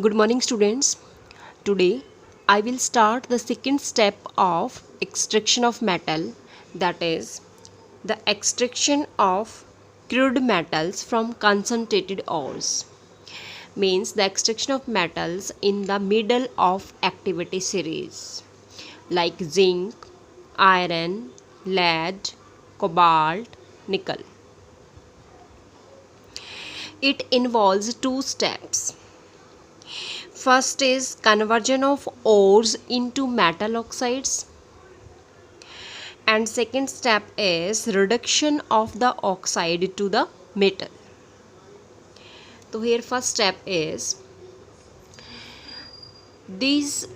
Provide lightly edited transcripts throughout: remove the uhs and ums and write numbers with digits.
Good morning, students. Today I will start the second step of extraction of metal, that is the extraction of crude metals from concentrated ores. Means the extraction of metals in the middle of activity series like zinc, iron, lead, cobalt, nickel. It involves two steps. First is conversion of ores into metal oxides, and second step is reduction of the oxide to the metal. So here first step is these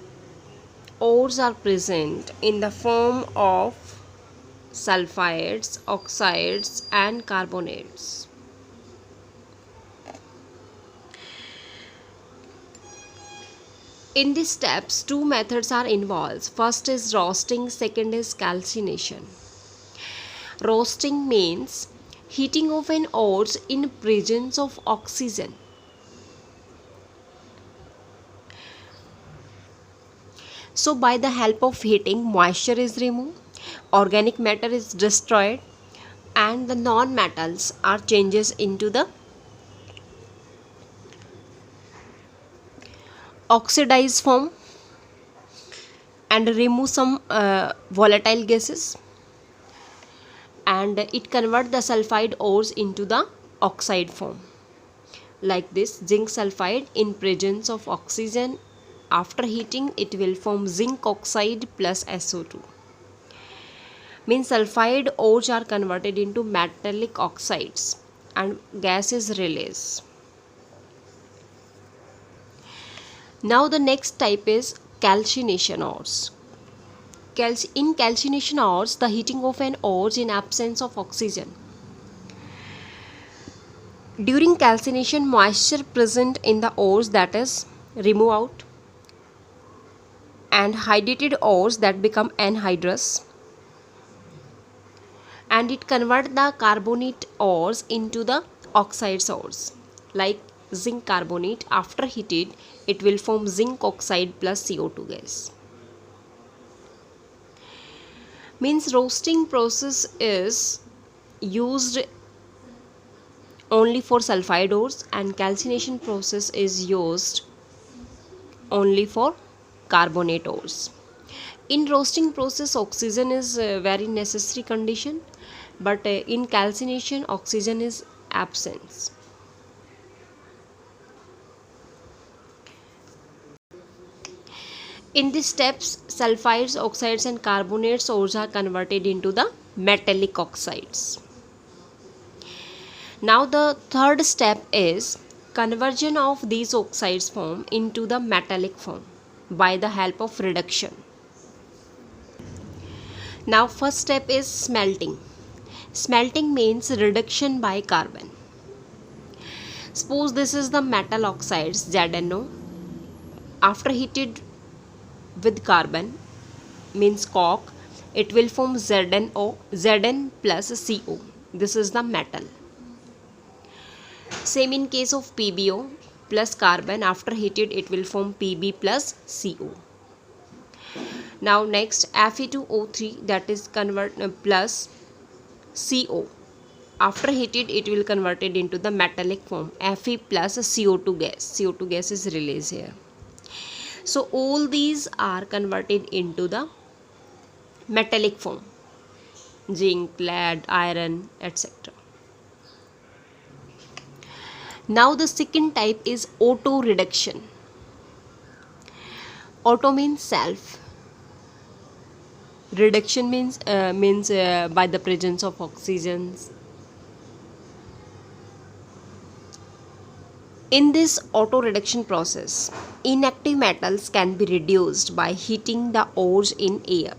ores are present in the form of sulfides, oxides and carbonates. In these steps, two methods are involved. First is roasting, second is calcination. Roasting means heating of an ore in presence of oxygen. So by the help of heating, moisture is removed, organic matter is destroyed, and the non-metals are changes into the oxidized form and remove some volatile gases, and it convert the sulfide ores into the oxide form. Like this, zinc sulfide in presence of oxygen, after heating it will form zinc oxide plus SO2. Means sulfide ores are converted into metallic oxides and gas is released. Now the next type is calcination ores. In calcination ores, the heating of an ore in absence of oxygen. During calcination, moisture present in the ores that is removed out, and hydrated ores that become anhydrous, and it convert the carbonate ores into the oxide ores. Like zinc carbonate, after heated it will form zinc oxide plus CO2 gas. Means roasting process is used only for sulfide ores and calcination process is used only for carbonate ores. In roasting process, oxygen is a very necessary condition, but in calcination oxygen is absent. In these steps, sulfides, oxides and carbonates ores are converted into the metallic oxides. Now the third step is conversion of these oxides form into the metallic form by the help of reduction. Now first step is smelting. Smelting means reduction by carbon. Suppose this is the metal oxides ZnO. After heated with carbon, means coke, it will form ZnO, Zn plus CO. This is the metal. Same in case of PbO plus carbon, after heated it will form Pb plus CO. Now next Fe2O3, that is plus CO. After heated it will converted into the metallic form Fe plus CO2 gas. CO2 gas is released here. So all these are converted into the metallic form, zinc, lead, iron, etc. Now the second type is auto reduction. Auto means self. Reduction means by the presence of oxygens. In this auto reduction process, inactive metals can be reduced by heating the ores in air.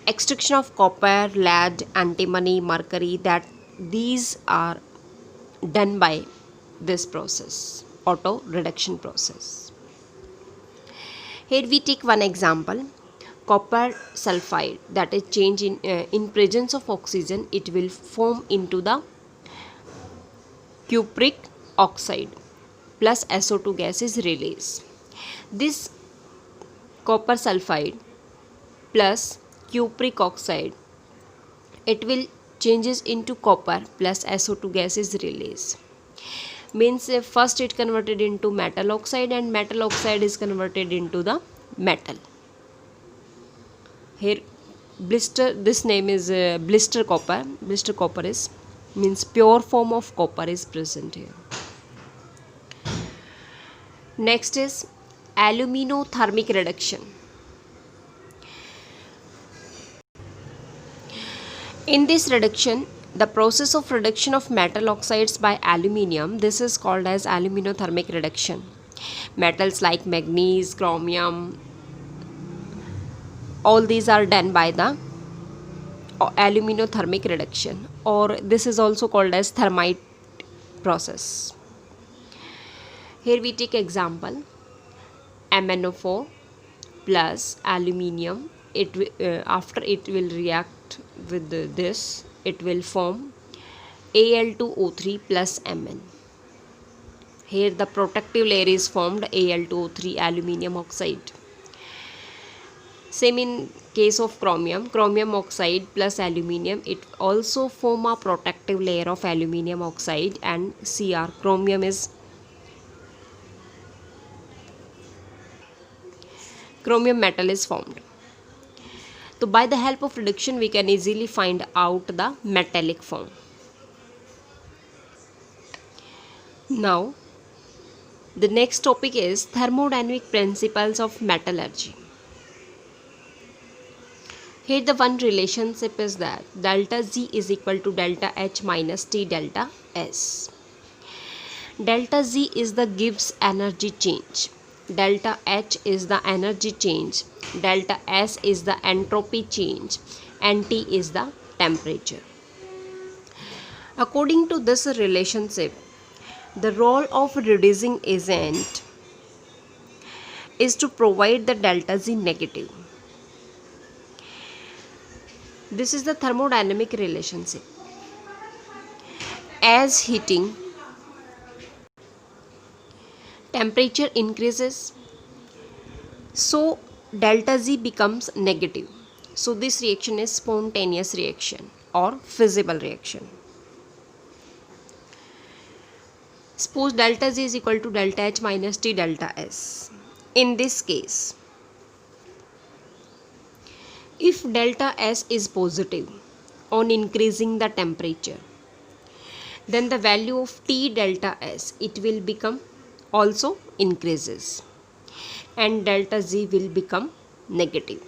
Extraction of copper, lead, antimony, mercury, that these are done by this process, auto reduction process. Here we take one example, copper sulfide, that is change in presence of oxygen it will form into the cupric oxide. plus SO2 gas is released. This copper sulfide plus cupric oxide, it will changes into copper plus SO2 gas is released. Means first it converted into metal oxide and metal oxide is converted into the metal. Here blister, this name is blister copper. Blister copper is means pure form of copper is present here. Next is aluminothermic reduction. In this reduction, the process of reduction of metal oxides by aluminium, this is called as aluminothermic reduction. Metals like manganese, chromium, all these are done by the aluminothermic reduction, or this is also called as thermite process. Here we take example MnO4 plus aluminium. After it will react with this, it will form Al2O3 plus Mn. Here the protective layer is formed, Al2O3 aluminium oxide. Same in case of chromium oxide plus aluminium, it also form a protective layer of aluminium oxide and Cr, chromium metal is formed. So by the help of reduction we can easily find out the metallic form. Now the next topic is thermodynamic principles of metallurgy. Here the one relationship is that delta Z is equal to delta H minus T delta S. Delta Z is the Gibbs energy change. Delta H is the energy change. Delta S is the entropy change. And T is the temperature. According to this relationship, the role of reducing agent is to provide the delta Z negative. This is the thermodynamic relationship. As heating, temperature increases, so delta Z becomes negative. So this reaction is spontaneous reaction or feasible reaction. Suppose delta Z is equal to delta H minus T delta S. In this case, if delta S is positive on increasing the temperature, then the value of T delta S, it will become also increases and delta Z will become negative.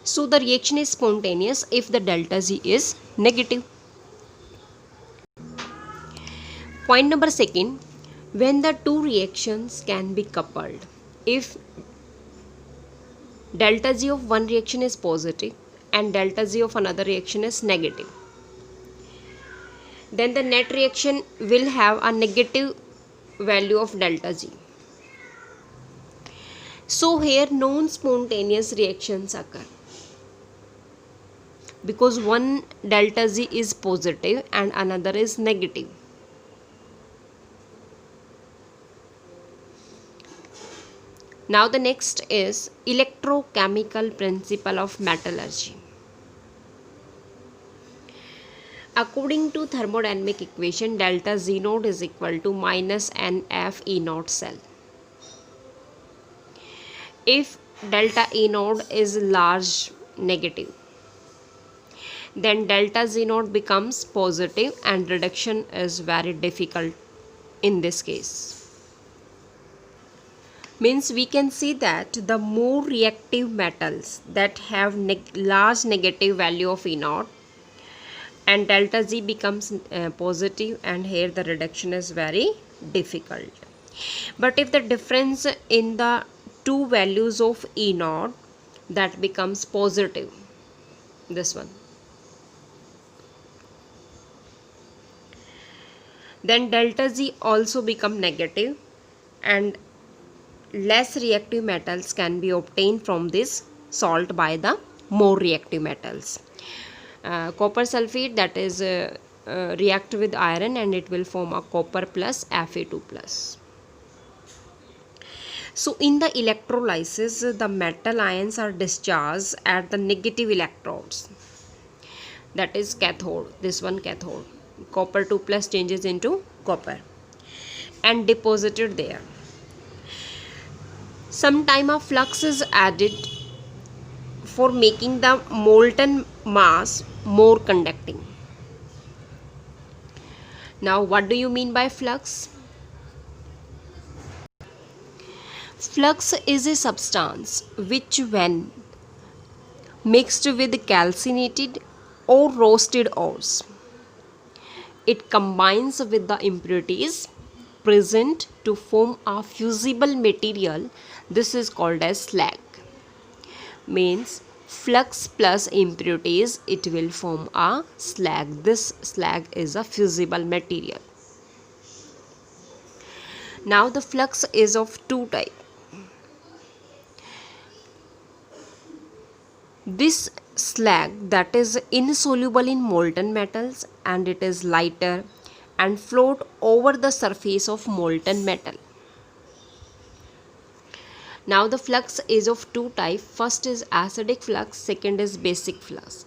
So the reaction is spontaneous if the delta Z is negative. Point number second, when the two reactions can be coupled. If delta Z of one reaction is positive and delta Z of another reaction is negative, then the net reaction will have a negative value of delta Z. So here non-spontaneous reactions occur because one delta Z is positive and another is negative. Now the next is electrochemical principle of metallurgy. According to thermodynamic equation, delta Z naught is equal to minus NF E naught cell. If delta E naught is large negative, then delta Z naught becomes positive and reduction is very difficult in this case. Means we can see that the more reactive metals that have large negative value of E naught and delta Z becomes positive, and here the reduction is very difficult. But if the difference in the two values of E naught that becomes positive, this one, then delta Z also become negative and less reactive metals can be obtained from this salt by the more reactive metals. Copper sulfate, that is react with iron and it will form a copper plus Fa2 plus. So in the electrolysis, the metal ions are discharged at the negative electrodes, that is cathode, this one cathode, copper 2 plus changes into copper and deposited there. Some time of flux is added for making the molten mass more conducting. Now what do you mean by flux? Flux is a substance which, when mixed with calcinated or roasted ores, it combines with the impurities present to form a fusible material. This is called as slag. Means flux plus impurities, it will form a slag. This slag is a fusible material. Now the flux is of two types. This slag that is insoluble in molten metals and it is lighter and float over the surface of molten metal. Now the flux is of two types. First is acidic flux, second is basic flux.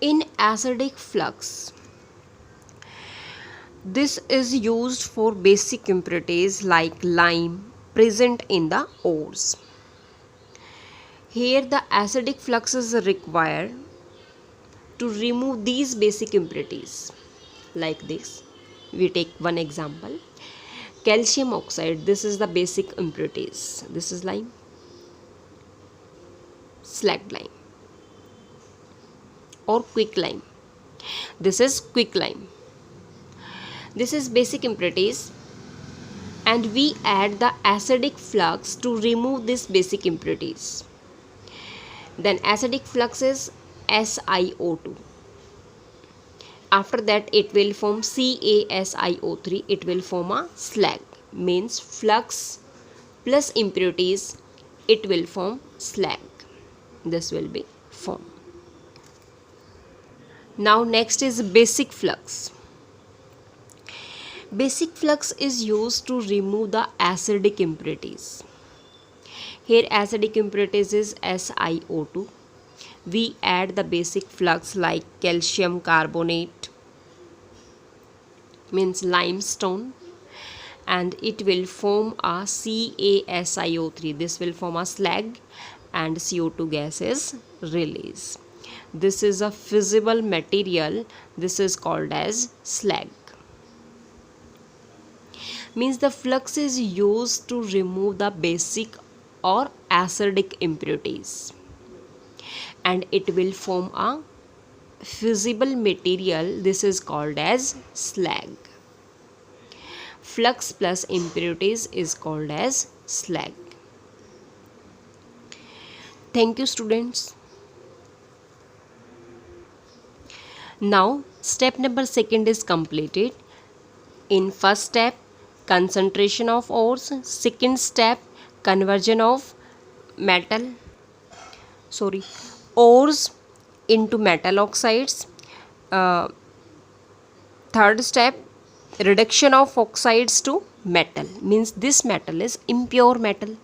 In acidic flux, this is used for basic impurities like lime present in the ores. Here the acidic flux is required to remove these basic impurities like this. We take one example. Calcium oxide, this is the basic impurities. This is lime, slag lime or quick lime. This is quick lime. This is basic impurities and we add the acidic flux to remove these basic impurities. Then acidic flux is SiO2. After that it will form CaSiO3. It will form a slag. Means flux plus impurities, it will form slag. This will be formed. Now next is basic flux. Basic flux is used to remove the acidic impurities. Here acidic impurities is SiO2. We add the basic flux like calcium carbonate, means limestone, and it will form a CaSiO3. This will form a slag and CO2 gas is released. This is a fusible material. This is called as slag. Means the flux is used to remove the basic or acidic impurities and it will form a fusible material. This is called as slag. Flux plus impurities is called as slag. Thank you students. Now step number 2 is completed. In first step, concentration of ores. Second step, conversion of ores into metal oxides. Third step, reduction of oxides to metal, means this metal is impure metal.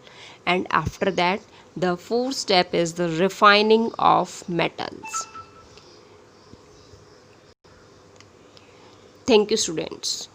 And after that, the fourth step is the refining of metals. Thank you students.